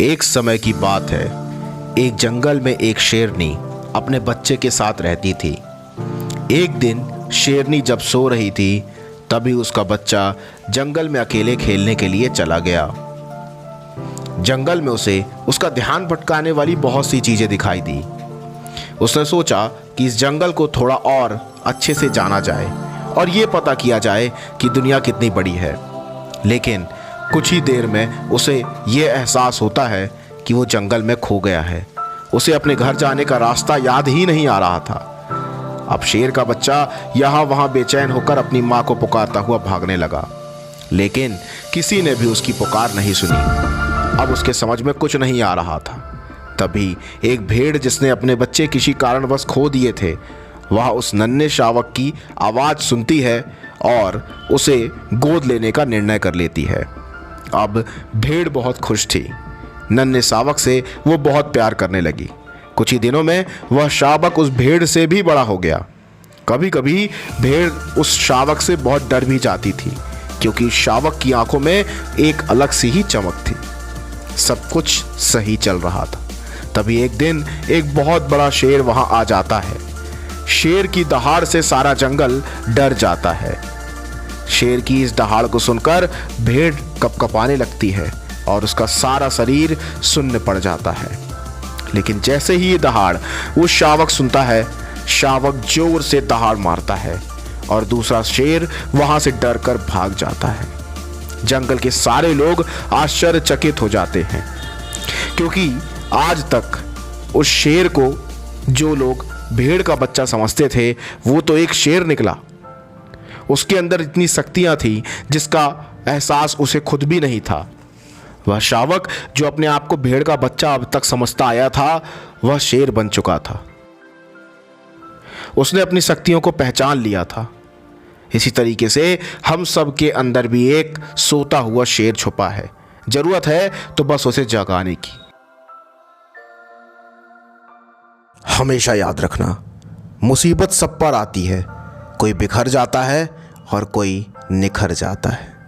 एक समय की बात है। एक जंगल में एक शेरनी अपने बच्चे के साथ रहती थी। एक दिन शेरनी जब सो रही थी तभी उसका बच्चा जंगल में अकेले खेलने के लिए चला गया। जंगल में उसे उसका ध्यान भटकाने वाली बहुत सी चीजें दिखाई दी। उसने सोचा कि इस जंगल को थोड़ा और अच्छे से जाना जाए और ये पता किया जाए कि दुनिया कितनी बड़ी है। लेकिन कुछ ही देर में उसे ये एहसास होता है कि वो जंगल में खो गया है। उसे अपने घर जाने का रास्ता याद ही नहीं आ रहा था। अब शेर का बच्चा यहाँ वहाँ बेचैन होकर अपनी माँ को पुकारता हुआ भागने लगा, लेकिन किसी ने भी उसकी पुकार नहीं सुनी। अब उसके समझ में कुछ नहीं आ रहा था। तभी एक भेड़ जिसने अपने बच्चे किसी कारणवश खो दिए थे, वह उस नन्हे शावक की आवाज़ सुनती है और उसे गोद लेने का निर्णय कर लेती है। अब भेड़ बहुत खुश थी। नन्हे शावक से वो बहुत प्यार करने लगी। कुछ ही दिनों में वह शावक उस भेड़ से भी बड़ा हो गया। कभी कभी भेड़ उस शावक से बहुत डर भी जाती थी, क्योंकि शावक की आंखों में एक अलग सी ही चमक थी। सब कुछ सही चल रहा था। तभी एक दिन एक बहुत बड़ा शेर वहां आ जाता है। शेर की दहाड़ से सारा जंगल डर जाता है। शेर की इस दहाड़ को सुनकर भेड़ कपकपाने लगती है और उसका सारा शरीर सुन्न पड़ जाता है। लेकिन जैसे ही ये दहाड़ वो शावक सुनता है, शावक जोर से दहाड़ मारता है और दूसरा शेर वहां से डरकर भाग जाता है। जंगल के सारे लोग आश्चर्यचकित हो जाते हैं, क्योंकि आज तक उस शेर को जो लोग भेड़ का बच्चा समझते थे, वो तो एक शेर निकला। उसके अंदर इतनी शक्तियां थी जिसका एहसास उसे खुद भी नहीं था। वह शावक जो अपने आप को भेड़ का बच्चा अब तक समझता आया था, वह शेर बन चुका था। उसने अपनी शक्तियों को पहचान लिया था। इसी तरीके से हम सब के अंदर भी एक सोता हुआ शेर छुपा है। जरूरत है तो बस उसे जगाने की। हमेशा याद रखना, मुसीबत सब पर आती है। कोई बिखर जाता है और कोई निखर जाता है।